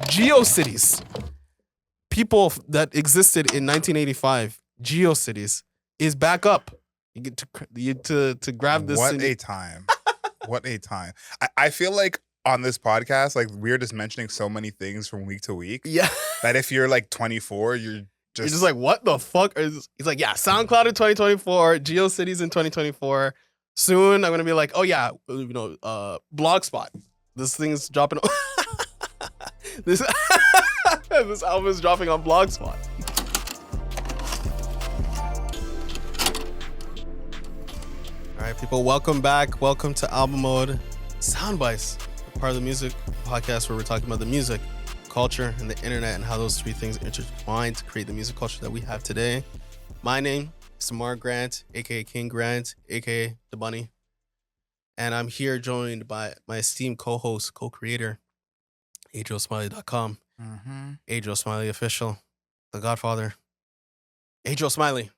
Geocities. People that existed in 1985, Geocities, is back up. You get to grab this. What a time. What a time. I feel like on this podcast, like we're just mentioning so many things from week to week. Yeah. That if you're like 24, you're just like, what the fuck? He's like, yeah, SoundCloud in 2024, GeoCities in 2024. Soon I'm gonna be like, oh yeah, Blogspot. This thing's dropping. this this album is dropping on Blogspot. All right, people, welcome back. Welcome to Album Mode Soundbites, part of the music podcast where we're talking about the music, culture, and the internet, and how those three things intertwine to create the music culture that we have today. My name is Samar Grant, aka King Grant, aka The Bunny, and I'm here joined by my esteemed co-host, co-creator, AdrielSmiley.com, Adriel Smiley Official, The Godfather, Adriel Smiley.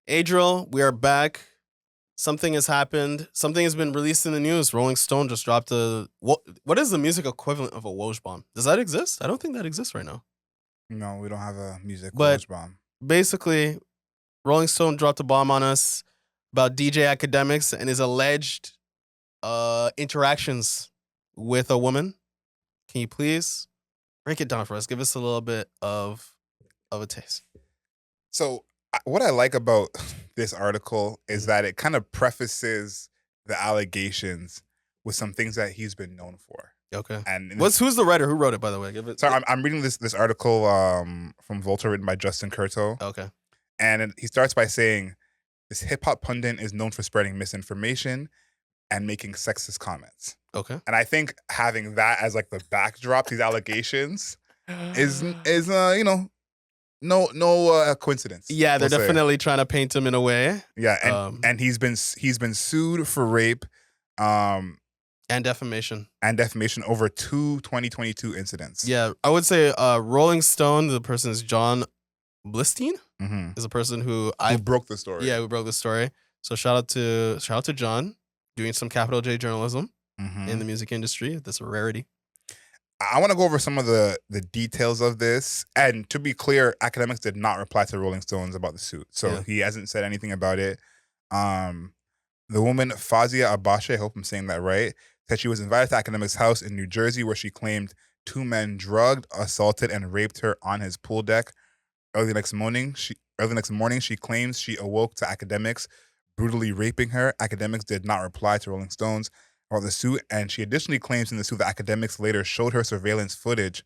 Adriel, we are back. Something has happened. Something has been released in the news. Rolling Stone just dropped what is the music equivalent of a Woj bomb? Does that exist? I don't think that exists right now. No, we don't have a music But Woj bomb. Basically, Rolling Stone dropped a bomb on us about DJ Akademiks and his alleged interactions with a woman. Can you please break it down for us? Give us a little bit of a taste. So what I like about this article is that it kind of prefaces the allegations with some things that he's been known for. Okay. And who's the writer? Who wrote it, by the way? Sorry, I'm reading this article from Volta written by Justin Curto. Okay. And he starts by saying, this hip-hop pundit is known for spreading misinformation and making sexist comments. Okay. And I think having that as like the backdrop, these allegations, is no coincidence. Yeah, they're definitely trying to paint him in a way. Yeah, and he's been sued for rape, and defamation. Over two 2022 incidents. Yeah, I would say Rolling Stone, the person is John Blistein, is a person who broke the story. Yeah, who broke the story. So shout out to John doing some capital J journalism in the music industry. That's a rarity. I want to go over some of the details of this. And to be clear, Akademiks did not reply to Rolling Stones about the suit. So he hasn't said anything about it. The woman, Fauziya Abashe, I hope I'm saying that right, said she was invited to Akademiks' house in New Jersey where she claimed two men drugged, assaulted, and raped her on his pool deck. Early the next morning, she claims she awoke to Akademiks brutally raping her. Akademiks did not reply to Rolling Stones about the suit, and she additionally claims in the suit that Akademiks later showed her surveillance footage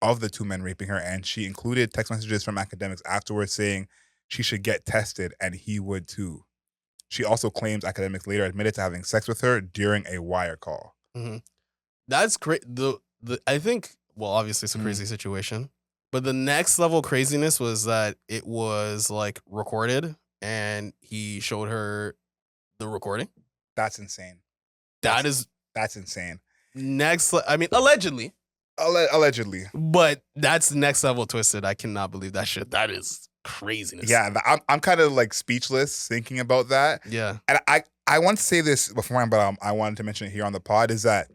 of the two men raping her, and she included text messages from Akademiks afterwards saying she should get tested and he would too. She also claims Akademiks later admitted to having sex with her during a wire call. That's great. I think, well, obviously it's a crazy situation, but the next level craziness was that it was like recorded and he showed her the recording. That's insane. That's insane. Allegedly. Allegedly. But that's next level twisted. I cannot believe that shit. That is craziness. Yeah, I'm kind of like speechless thinking about that. Yeah. And I want to say this beforehand, but I wanted to mention it here on the pod, is that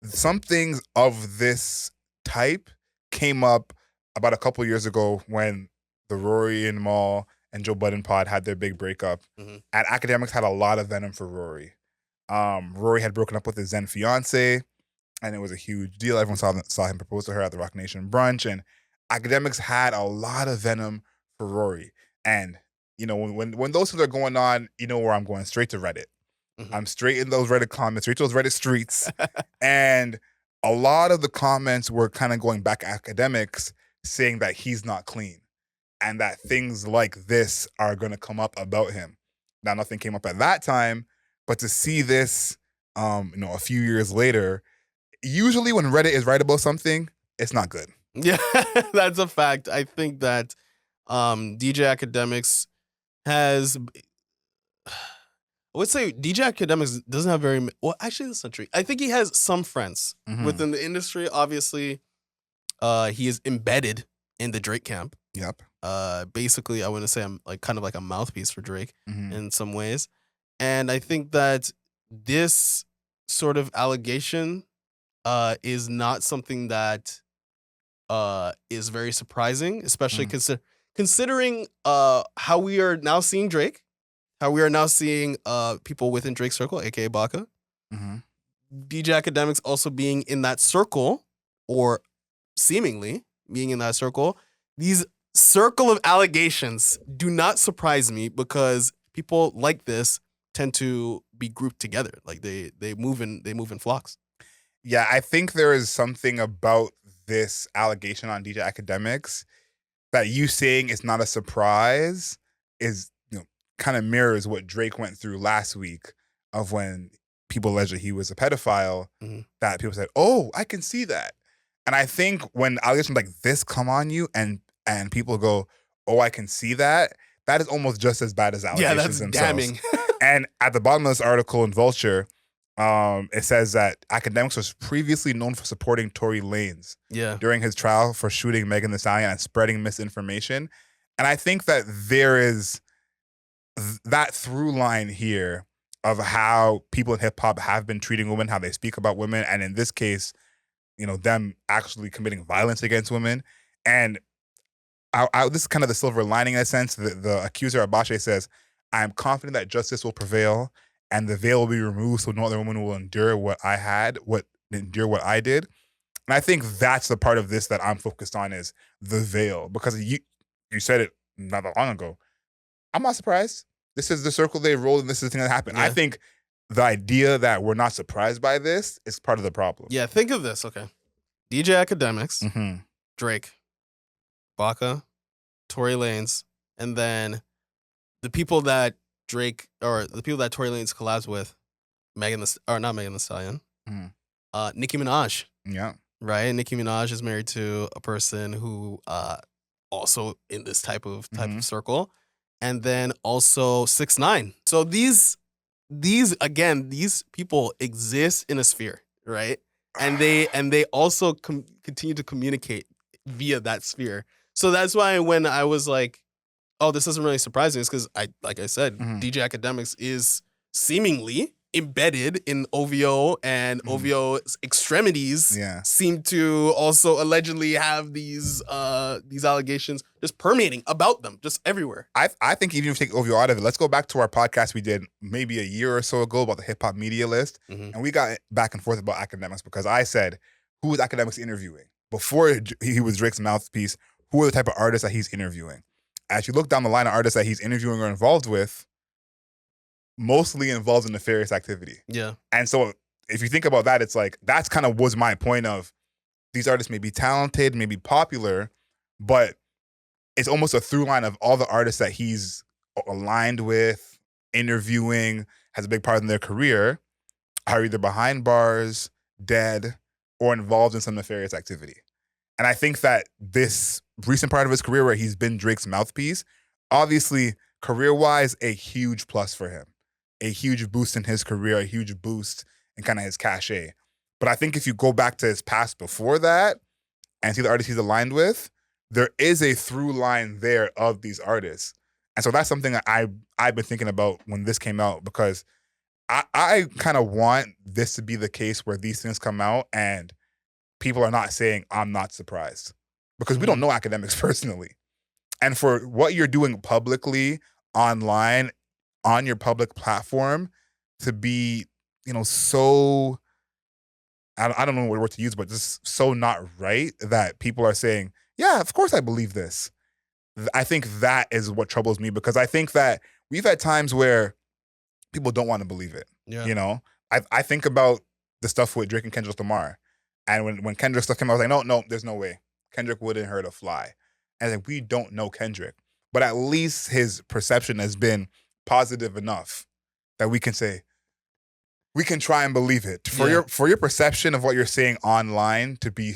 some things of this type came up about a couple years ago when the Rory and Mal and Joe Budden pod had their big breakup. And Akademiks had a lot of venom for Rory. Rory had broken up with his then fiance, and it was a huge deal. Everyone saw him propose to her at the Rock Nation brunch, and Akademiks had a lot of venom for Rory. And when those things are going on, you know where I'm going, straight to Reddit. I'm straight in those Reddit comments, straight to those Reddit streets, and a lot of the comments were kind of going back at Akademiks, saying that he's not clean, and that things like this are going to come up about him. Now, nothing came up at that time. But to see this, a few years later, usually when Reddit is right about something, it's not good. Yeah, that's a fact. I think that DJ Akademiks has, I would say DJ Akademiks doesn't have very, well, actually, that's not true. I think he has some friends within the industry. Obviously, he is embedded in the Drake camp. Yep. Basically, I wouldn't say I'm like kind of like a mouthpiece for Drake in some ways. And I think that this sort of allegation is not something that is very surprising, especially considering how we are now seeing Drake, how we are now seeing people within Drake's circle, aka Baka. DJ Akademiks also being in that circle, or seemingly being in that circle. These circle of allegations do not surprise me because people like this tend to be grouped together. Like they move in flocks. Yeah, I think there is something about this allegation on DJ Akademiks that you saying it's not a surprise is, kind of mirrors what Drake went through last week of when people alleged that he was a pedophile, that people said, oh, I can see that. And I think when allegations like this come on you and people go, oh, I can see that, that is almost just as bad as allegations themselves. Damning. And at the bottom of this article in Vulture, it says that Akademiks was previously known for supporting Tory Lanez during his trial for shooting Megan Thee Stallion and spreading misinformation. And I think that there is that through line here of how people in hip hop have been treating women, how they speak about women, and in this case, them actually committing violence against women. And this is kind of the silver lining in a sense. The accuser, Abashe, says, I am confident that justice will prevail and the veil will be removed so no other woman will endure what I did. And I think that's the part of this that I'm focused on is the veil. Because you said it not that long ago. I'm not surprised. This is the circle they rolled and this is the thing that happened. Yeah. I think the idea that we're not surprised by this is part of the problem. Yeah, think of this, okay. DJ Akademiks, Drake, Baka, Tory Lanez, and then the people that Tory Lanez collabs with, not Megan Thee Stallion, Nicki Minaj. Yeah. Right? Nicki Minaj is married to a person who also in this type of circle. And then also 6ix9ine. So these people exist in a sphere, right? And they also continue to communicate via that sphere. So that's why when I was like, oh, this isn't really surprising, it's because like I said, DJ Akademiks is seemingly embedded in OVO, and OVO's extremities seem to also allegedly have these allegations just permeating about them, just everywhere. I think even if you take OVO out of it, let's go back to our podcast we did maybe a year or so ago about the hip hop media list, and we got back and forth about Akademiks because I said, who is Akademiks interviewing? Before he was Drake's mouthpiece, who are the type of artists that he's interviewing? As you look down the line of artists that he's interviewing or involved with, mostly involved in nefarious activity. Yeah. And so if you think about that, it's like, that's kind of was my point of these artists may be talented, may be popular, but it's almost a through line of all the artists that he's aligned with, interviewing, has a big part in their career, are either behind bars, dead, or involved in some nefarious activity. And I think that this recent part of his career where he's been Drake's mouthpiece, obviously career-wise, a huge plus for him. A huge boost in his career, a huge boost in kind of his cachet. But I think if you go back to his past before that and see the artists he's aligned with, there is a through line there of these artists. And so that's something that I've been thinking about when this came out, because I kind of want this to be the case where these things come out and people are not saying, I'm not surprised. Because we don't know Akademiks personally. And for what you're doing publicly, online, on your public platform, to be, so, I don't know what word to use, but just so not right that people are saying, yeah, of course I believe this. I think that is what troubles me, because I think that we've had times where people don't want to believe it. Yeah. I think about the stuff with Drake and Kendrick Lamar. And when Kendrick stuff came out, I was like, no, there's no way. Kendrick wouldn't hurt a fly. And like, we don't know Kendrick. But at least his perception has been positive enough that we can say, we can try and believe it. For your perception of what you're saying online to be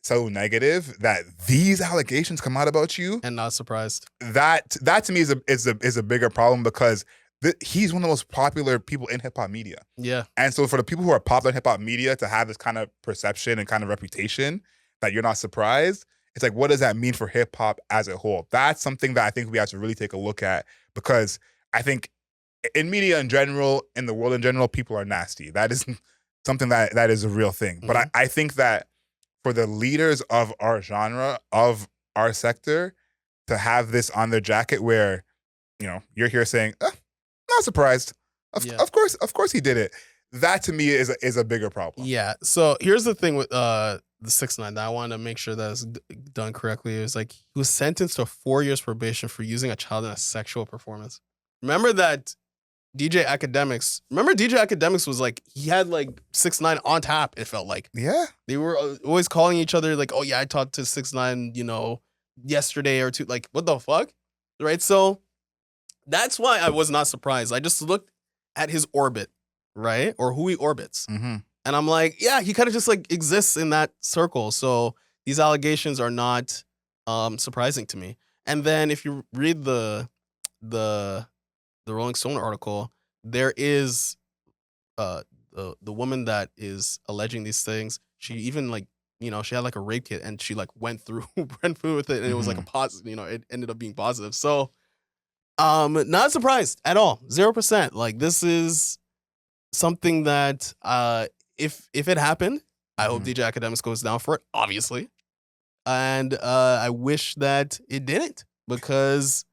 so negative that these allegations come out about you and not surprised, that to me is a bigger problem, because he's one of the most popular people in hip hop media. Yeah. And so for the people who are popular in hip hop media to have this kind of perception and kind of reputation that you're not surprised, it's like, what does that mean for hip hop as a whole? That's something that I think we have to really take a look at, because I think in media in general, in the world in general, people are nasty. That is something that is a real thing. But I think that for the leaders of our genre, of our sector, to have this on their jacket where, you're here saying, not surprised. Yeah. Of course he did it. That to me is a bigger problem. Yeah. So here's the thing with the 6ix9ine that I want to make sure that is done correctly. It was like he was sentenced to 4 years probation for using a child in a sexual performance. Remember that DJ Akademiks was like, he had like 6ix9ine on tap, it felt like. Yeah. They were always calling each other like, oh yeah, I talked to 6ix9ine, yesterday or two. Like, what the fuck? Right? So that's why I was not surprised. I just looked at his orbit, right? Or who he orbits. Mm-hmm. And I'm like, yeah, he kind of just like exists in that circle. So these allegations are not surprising to me. And then if you read the Rolling Stone article, there is the woman that is alleging these things. She even she had like a rape kit and she like went through with it and it was like a positive, it ended up being positive. So not surprised at all. 0%. Like, this is something that if it happened, I hope DJ Akademiks goes down for it, obviously. And I wish that it didn't, because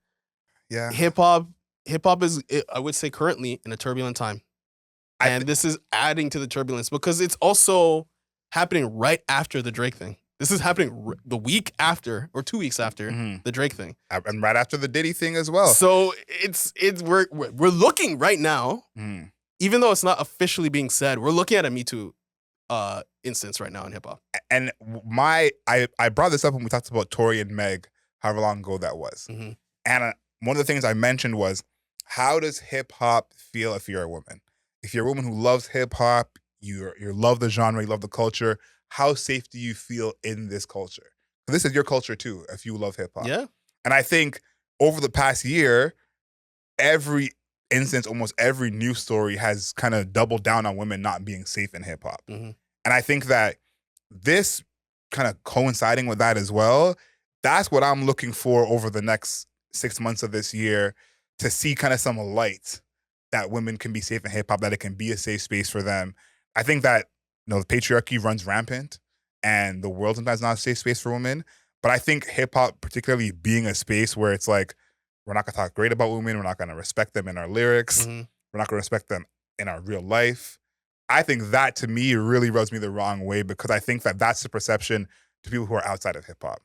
hip hop is, I would say, currently in a turbulent time. And this is adding to the turbulence because it's also happening right after the Drake thing. This is happening the week after or 2 weeks after the Drake thing, and right after the Diddy thing as well. So we're looking right now, even though it's not officially being said, we're looking at a Me Too instance right now in hip hop. And I brought this up when we talked about Tory and Meg, however long ago that was. And one of the things I mentioned was, how does hip hop feel if you're a woman? If you're a woman who loves hip hop, you love the genre, you love the culture, how safe do you feel in this culture? This is your culture too, if you love hip hop. Yeah. And I think over the past year, every instance, almost every news story has kind of doubled down on women not being safe in hip hop. And I think that this kind of coinciding with that as well, that's what I'm looking for over the next 6 months of this year, to see kind of some light that women can be safe in hip hop, that it can be a safe space for them. I think that the patriarchy runs rampant and the world sometimes not a safe space for women. But I think hip hop, particularly being a space where it's like, we're not gonna talk great about women, we're not gonna respect them in our lyrics, we're not gonna respect them in our real life. I think that to me really rubs me the wrong way, because I think that that's the perception to people who are outside of hip hop.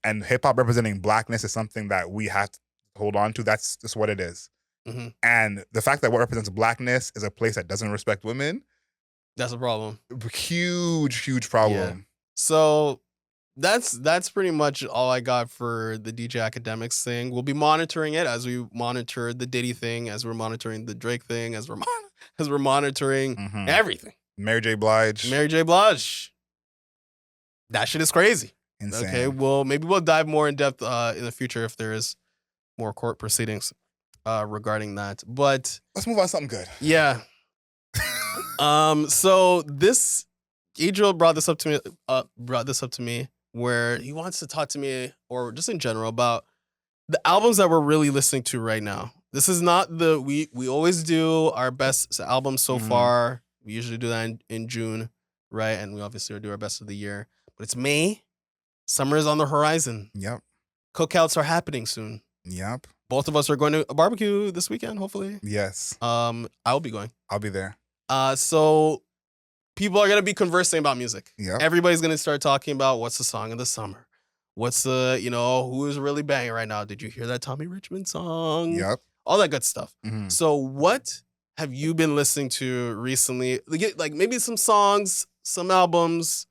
And hip hop representing blackness is something that we have to hold on to. That's just what it is. And the fact that what represents blackness is a place that doesn't respect women, that's a problem. Huge problem. Yeah. So that's pretty much all I got for the DJ Akademiks thing. We'll be monitoring it as we monitor the Diddy thing, as we're monitoring the Drake thing, as we're monitoring everything. Mary J. Blige. That shit is crazy. Insane. Okay, well, maybe we'll dive more in depth in the future if there is more court proceedings regarding that. But let's move on to something good. Yeah. So this Adriel brought this up to me where he wants to talk to me, or just in general, about the albums that we're really listening to right now. This is not we always do our best albums so far. We usually do that in June, right? And we obviously do our best of the year. But it's May. Summer is on the horizon. Yep. Cookouts are happening soon. Yep. Both of us are going to a barbecue this weekend, hopefully. Yes. I'll be going. I'll be there. So people are going to be conversing about music. Yep. Everybody's going to start talking about what's the song of the summer. What's the, who is really banging right now? Did you hear that Tommy Richmond song? Yep. All that good stuff. So what have you been listening to recently? Like maybe some songs, some albums.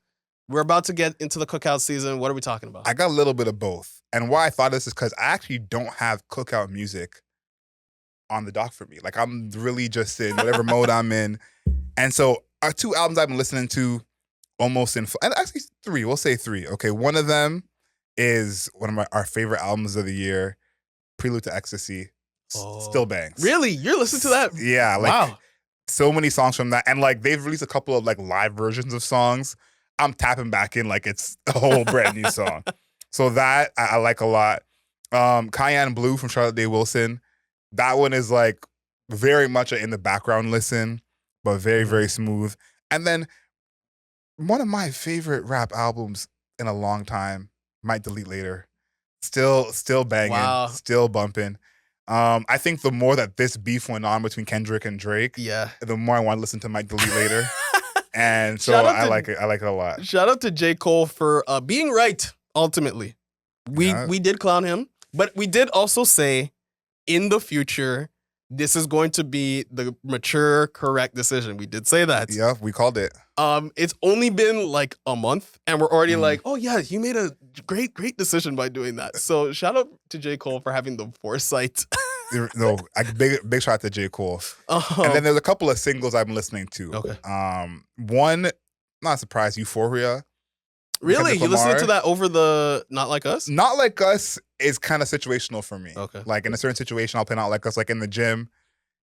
We're about to get into the cookout season. What are we talking about? I got a little bit of both. And why I thought this is because I actually don't have cookout music on the dock for me. Like, I'm really just in whatever mode I'm in. And so our 2 albums I've been listening to almost and actually 3, we'll say 3. Okay, one of them is one of our favorite albums of the year, Prelude to Ecstasy. Still bangs. Really? You're listening to that? Yeah. Like, wow. So many songs from that. And like, they've released a couple of like live versions of songs. I'm tapping back in like it's a whole brand new song. So that I like a lot. Cayenne Blue from Charlotte Day Wilson. That one is like very much in the background listen, but very, very smooth. And then one of my favorite rap albums in a long time. Might delete later. Still banging. Wow. Still bumping. I think the more that this beef went on between Kendrick and Drake, Yeah. the more I want to listen to Might Delete Later. And so I like it. I like it a lot. Shout out to J. Cole for being right, ultimately. We did clown him, but we did also say in the future, this is going to be the mature, correct decision. We did say that. Yeah, we called it. It's only been like a month, and we're already like, oh yeah, you made a great decision by doing that. So shout out to J. Cole for having the foresight. No, big shout out to J. Cole. And then there's a couple of singles I've been listening to. Okay. One, not surprised, Euphoria. Really? You listening to that over the Not Like Us? Not Like Us is kind of situational for me. Okay. Like in a certain situation, I'll play Not Like Us. Like in the gym,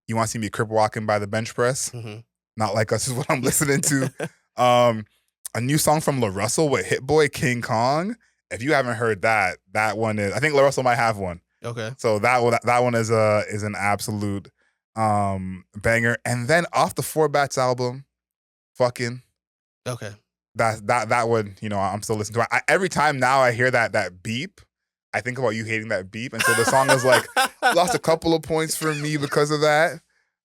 you want to see me crip walking by the bench press. Mm-hmm. Not Like Us is what I'm listening to. A new song from La Russell with Hit Boy, King Kong. If you haven't heard that one is, I think La Russell might have one. Okay. So that one is an absolute banger. And then off the Four Bats album, fucking. Okay. That one, you know, I'm still listening to it. Every time now I hear that beep, I think about you hating that beep. And so the song is like, lost a couple of points for me because of that.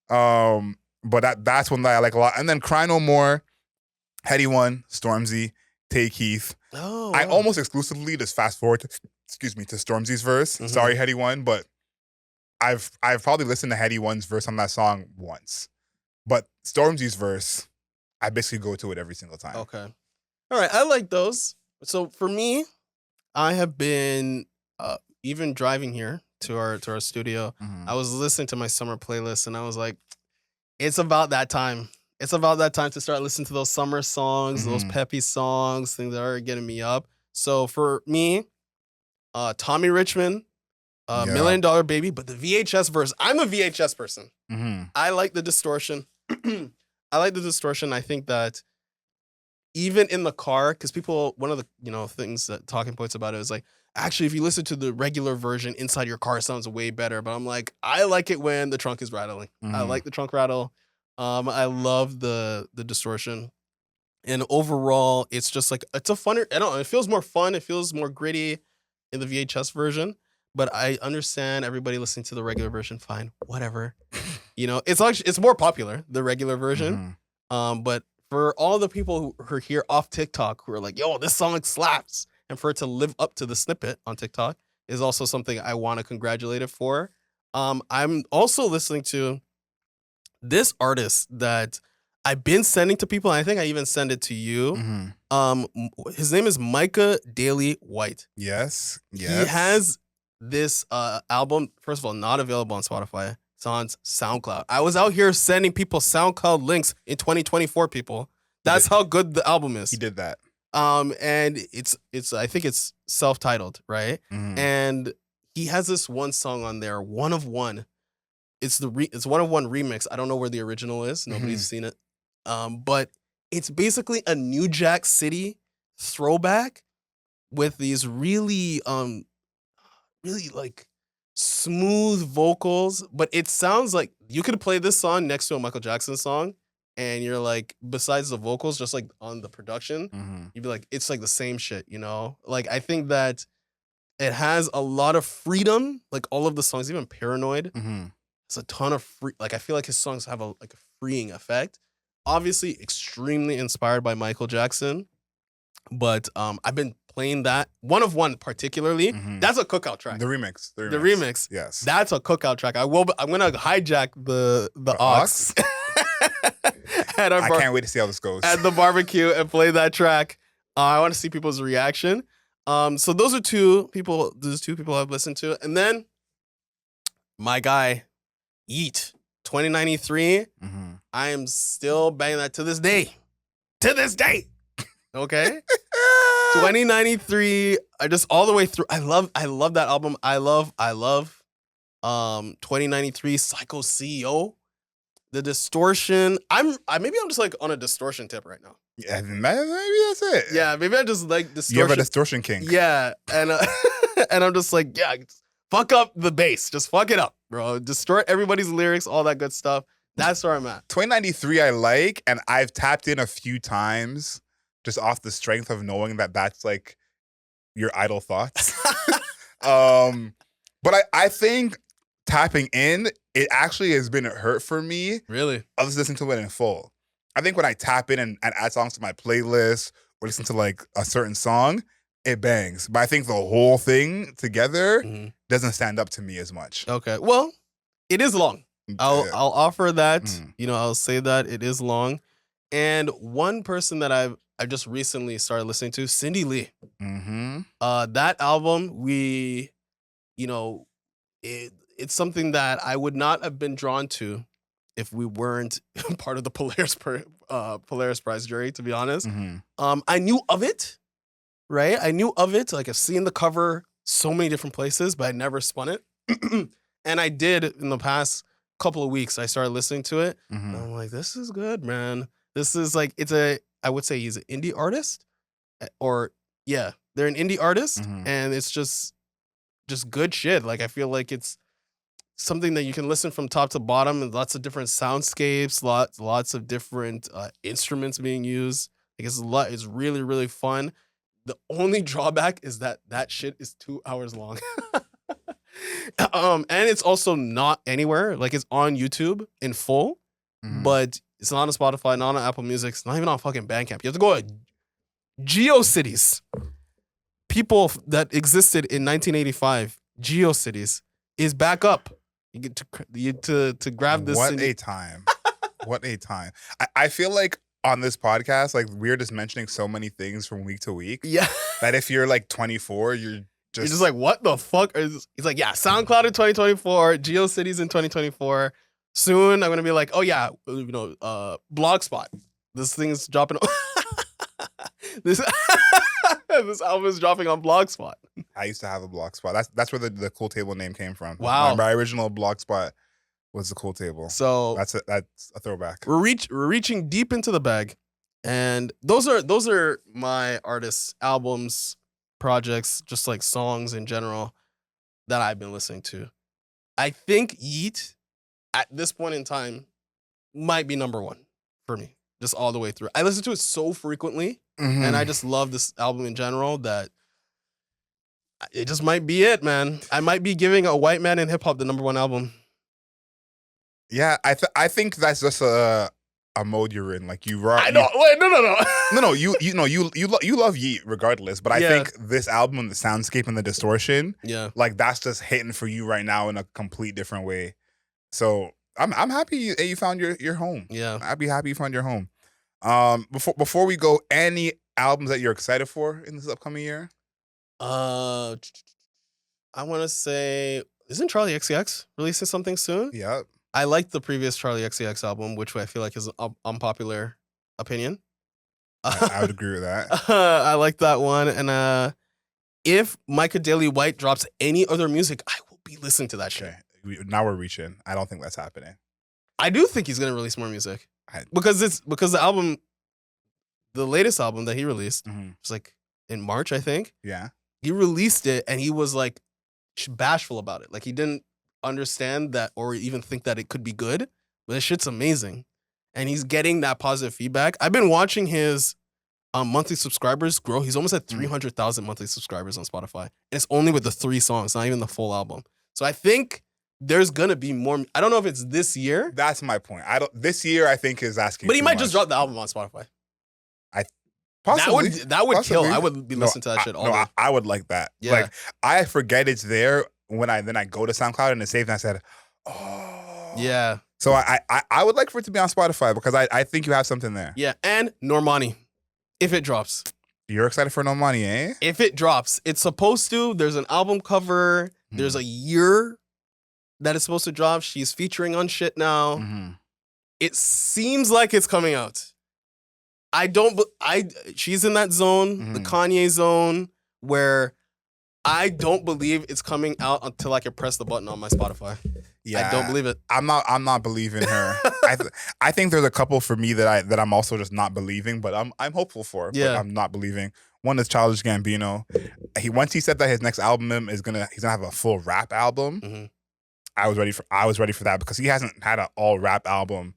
But that's one that I like a lot. And then Cry No More, Heady One, Stormzy, Tay Keith. Oh, I almost exclusively just fast forward to Stormzy's verse. Mm-hmm. Sorry, Heady One, but I've probably listened to Heady One's verse on that song once. But Stormzy's verse, I basically go to it every single time. Okay. All right. I like those. So for me, I have been even driving here to our studio. Mm-hmm. I was listening to my summer playlist and I was like, it's about that time. It's about that time to start listening to those summer songs, those peppy songs, things that are getting me up. So for me, Tommy Richmond, $1 Million Baby, but the VHS verse, I'm a VHS person. Mm-hmm. I like the distortion. I think that even in the car, because people, one of the things that talking points about it is like, actually, if you listen to the regular version inside your car, it sounds way better. But I'm like, I like it when the trunk is rattling. I like the trunk rattle. I love the distortion. And overall, it's just like, it's a funner, I don't know, it feels more fun. It feels more gritty in the VHS version. But I understand everybody listening to the regular version, fine, whatever. You know, it's more popular, the regular version. But for all the people who are here off TikTok who are like, yo, this song slaps, and for it to live up to the snippet on TikTok is also something I want to congratulate it for. I'm also listening to this artist that I've been sending to people, and I think I even send it to you. His name is Micah Daly White. Yes. He has this album, first of all, not available on Spotify. It's on SoundCloud. I was out here sending people SoundCloud links in 2024, people. That's how good the album is. He did that. And it's I think it's self-titled, right? And he has this one song on there, One of One. It's One of One remix. I don't know where the original is. Nobody's seen it. But it's basically a New Jack City throwback with these really like smooth vocals, but it sounds like you could play this song next to a Michael Jackson song and you're like, besides the vocals, just like on the production, you'd be like, it's like the same shit, you know? Like, I think that it has a lot of freedom, like all of the songs, even Paranoid, it's a ton of like, I feel like his songs have a freeing effect. Obviously, extremely inspired by Michael Jackson, but I've been playing that One of One particularly. That's a cookout track. The remix. Yes, that's a cookout track. I'm gonna hijack the aux. I can't wait to see how this goes at the barbecue and play that track. I want to see people's reaction. So those are two people I've listened to, and then my guy Yeat 2093. I am still banging that to this day. Okay. 2093. I just all the way through. I love that album. I love 2093 Psycho CEO. The distortion. Maybe I'm just like on a distortion tip right now. Yeah, maybe that's it. Yeah, maybe I just like distortion. You have a distortion king. Yeah, and and I'm just like, yeah, fuck up the bass. Just fuck it up, bro. Distort everybody's lyrics, all that good stuff. That's where I'm at. 2093 I like, and I've tapped in a few times just off the strength of knowing that that's like your idle thoughts. But I think tapping in, it actually has been a hurt for me. Really? I was listening to it in full. I think when I tap in and add songs to my playlist or listen to like a certain song, it bangs. But I think the whole thing together doesn't stand up to me as much. Okay. Well, it is long. I'll offer that. You know, I'll say that it is long. And one person that I've just recently started listening to, Cindy Lee. That album, it's something that I would not have been drawn to if we weren't part of the Polaris Prize jury, to be honest. I knew of it, right? I knew of it. Like, I've seen the cover so many different places, but I never spun it. And I did in the past couple of weeks. I started listening to it. And I'm like, this is good, man. This is like, I would say he's an indie artist. Or, yeah, they're an indie artist. And it's just good shit. Like, I feel like it's something that you can listen from top to bottom, and lots of different soundscapes, lots of different instruments being used. Like, it's really, really fun. The only drawback is that shit is 2 hours long. And it's also not anywhere. Like, it's on YouTube in full, but it's not on Spotify, not on Apple Music, it's not even on fucking Bandcamp. You have to go to Geocities. People that existed in 1985, Geocities is back up. You get to grab this. What a time. What a time. I feel like on this podcast, like, we're just mentioning so many things from week to week. Yeah. That if you're like 24, you're just like, what the fuck? He's like, yeah, SoundCloud in 2024, GeoCities in 2024. Soon I'm gonna be like, oh yeah, Blogspot. This thing's dropping. This album is dropping on Blogspot. I used to have a Blogspot. That's where the Cool Table name came from. Wow. My original Blogspot was the Cool Table. So that's a throwback. We're reaching deep into the bag, and those are my artists' albums, projects, just like songs in general that I've been listening to. I think Yeat at this point in time might be number one for me, just all the way through. I listen to it so frequently, and I just love this album in general that it just might be it, man. I might be giving a white man in hip hop the number one album. Yeah, I think that's just a mode you're in. Like, you rock. I know. Wait, no. You love Yeat regardless, but I think this album and the soundscape and the distortion, like, that's just hitting for you right now in a complete different way. So I'm happy you found your home. Yeah, I'd be happy you found your home. Before we go, any albums that you're excited for in this upcoming year? I want to say, isn't Charlie XCX releasing something soon? Yeah. I liked the previous Charlie XCX album, which I feel like is an unpopular opinion. I would agree with that. I like that one. And if Micah Daly White drops any other music, I will be listening to that shit. Now we're reaching. I don't think that's happening. I do think he's gonna release more music because the album, the latest album that he released was like in March, I think. Yeah, he released it and he was like bashful about it. Like, he didn't understand that or even think that it could be good. But this shit's amazing, and he's getting that positive feedback. I've been watching his monthly subscribers grow. He's almost at 300,000 monthly subscribers on Spotify, and it's only with the 3 songs, not even the full album. So I think there's gonna be more. I don't know if it's this year. That's my point. This year I think is asking. But he might just drop the album on Spotify. Possibly. That would kill. I would be listening to that shit all day. I would like that. Yeah. Like, I forget it's there when I go to SoundCloud and it's saved and I said, oh. Yeah. So I would like for it to be on Spotify because I think you have something there. Yeah, and Normani, if it drops. You're excited for Normani, eh? If it drops. It's supposed to. There's an album cover. There's a year that it's supposed to drop. She's featuring on shit now. It seems like it's coming out. She's in that zone, the Kanye zone, where I don't believe it's coming out until I can press the button on my Spotify. Yeah, I don't believe it. I'm not believing her. I think there's a couple for me that I'm also just not believing, but I'm hopeful for. Yeah. But I'm not believing. One is Childish Gambino. Once he said that his next album he's gonna have a full rap album. I was ready for that because he hasn't had an all rap album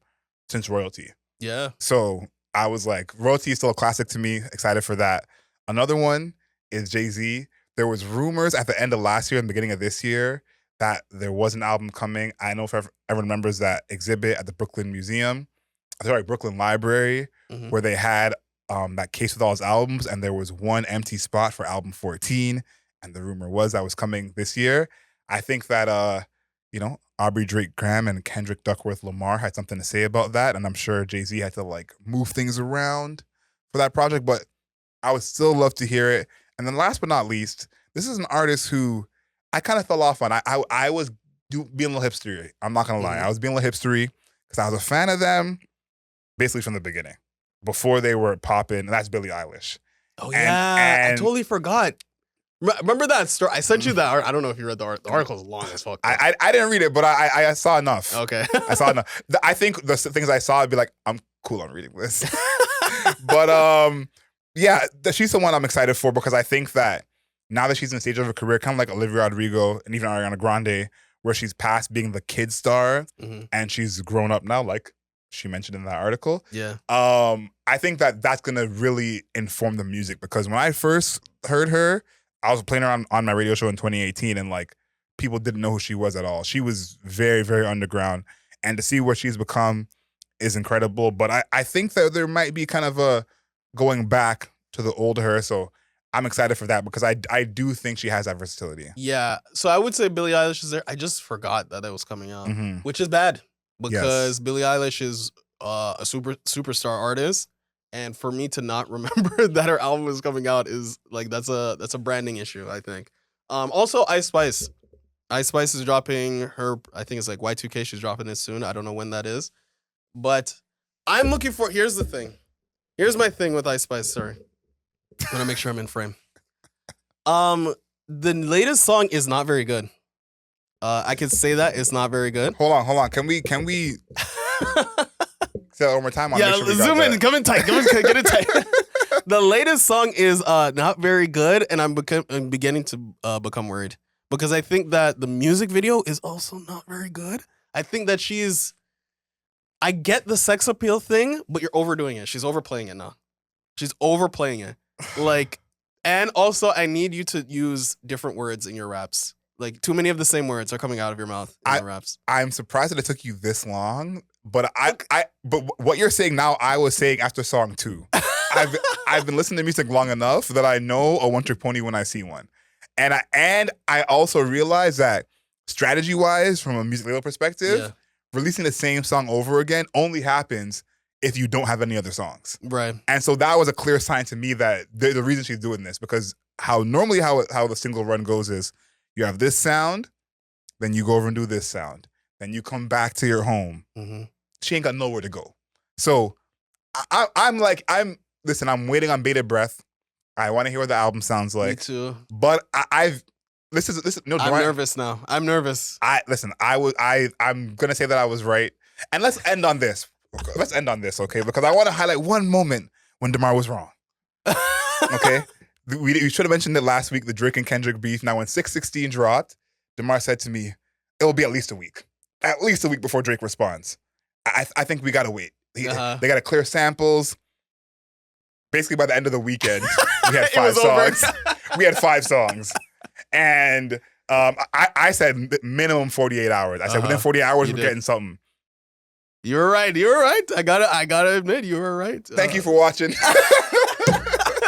since Royalty. Yeah. So I was like, Royalty is still a classic to me. Excited for that. Another one is Jay-Z. There was rumors at the end of last year and beginning of this year that there was an album coming. I know if everyone remembers that exhibit at the Brooklyn Library, Mhm. where they had that case with all his albums, and there was one empty spot for album 14, and the rumor was that was coming this year. I think that Aubrey Drake Graham and Kendrick Duckworth Lamar had something to say about that, and I'm sure Jay-Z had to like move things around for that project, but I would still love to hear it. And then last but not least, this is an artist who I kind of fell off on. I was being a little hipstery. I'm not gonna lie. Mhm. I was being a little hipstery because I was a fan of them basically from the beginning, before they were popping. And that's Billie Eilish. Oh And- yeah, I and- totally forgot. Remember that story? I sent you that. I don't know if you read the article. The article's long as fuck. I didn't read it, but I saw enough. Okay. I saw enough. I think the things I saw, I'd be like, I'm cool on reading this. But yeah, she's the one I'm excited for because I think that now that she's in the stage of her career, kind of like Olivia Rodrigo and even Ariana Grande, where she's past being the kid star Mhm. and she's grown up now, like she mentioned in that article. Yeah. I think that that's gonna really inform the music because when I first heard her, I was playing her on my radio show in 2018, and like people didn't know who she was at all. She was very, very underground, and to see what she's become is incredible. But I think that there might be kind of a going back to the old her, so I'm excited for that because I do think she has that versatility. Yeah. So I would say Billie Eilish is there. I just forgot that it was coming out, Mhm. which is bad because Yes. Billie Eilish is a superstar artist, and for me to not remember that her album is coming out is like that's a branding issue, I think. Also Ice Spice. Ice Spice is dropping her, I think it's like Y2K, she's dropping it soon. I don't know when that is. But I'm looking for, here's the thing. Here's my thing with Ice Spice, sorry. I'm gonna make sure I'm in frame. The latest song is not very good. I can say that it's not very good. Hold on. Can we say that one more time? I'll Yeah, make sure we got zoom in, that. come in tight, get it tight. The latest song is not very good, and I'm beginning to become worried because I think that the music video is also not very good. I think that I get the sex appeal thing, but you're overdoing it. She's overplaying it now. She's overplaying it. Like, and also I need you to use different words in your raps. Like, too many of the same words are coming out of your mouth in your raps. I'm surprised that it took you this long, but but what you're saying now, I was saying after song 2. I've been listening to music long enough that I know a one-trick pony when I see one. And I also realize that strategy-wise, from a music label perspective, releasing the same song over again only happens if you don't have any other songs. Right. And so that was a clear sign to me that the reason she's doing this, because how the single run goes is you have this sound, then you go over and do this sound, then you come back to your home. Mm-hmm. She ain't got nowhere to go. So I'm waiting on bated breath. I want to hear what the album sounds like. Me too. But I'm nervous now. I'm nervous. I'm gonna say that I was right. And let's end on this. Okay? Because I want to highlight one moment when DeMar was wrong. Okay? We should have mentioned it last week, the Drake and Kendrick beef. Now, when 616 dropped, DeMar said to me, it'll be at least a week. At least a week before Drake responds. I think we gotta wait. They gotta clear samples. Basically, by the end of the weekend, we had 5 songs. We had 5 songs. And I said minimum 48 hours. I said within 48 hours, we're getting something. You were right. I gotta admit, you were right. Thank you for watching.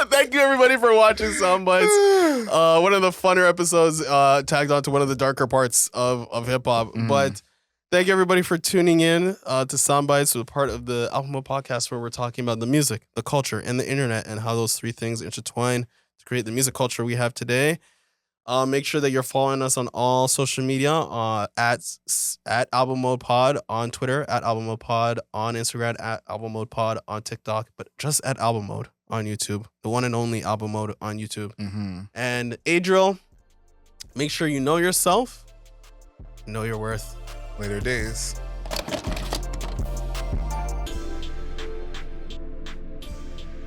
Thank you everybody for watching Soundbites. One of the funner episodes tagged on to one of the darker parts of hip hop. But thank you everybody for tuning in to Soundbites, a part of the Album Mode podcast where we're talking about the music, the culture, and the internet, and how those 3 things intertwine to create the music culture we have today. Make sure that you're following us on all social media at Album Mode Pod on Twitter, at Album Mode Pod on Instagram, at Album Mode Pod on TikTok, but just at Album Mode on YouTube, the one and only Album Mode on YouTube. And Adriel, make sure you know yourself, know your worth. Later days.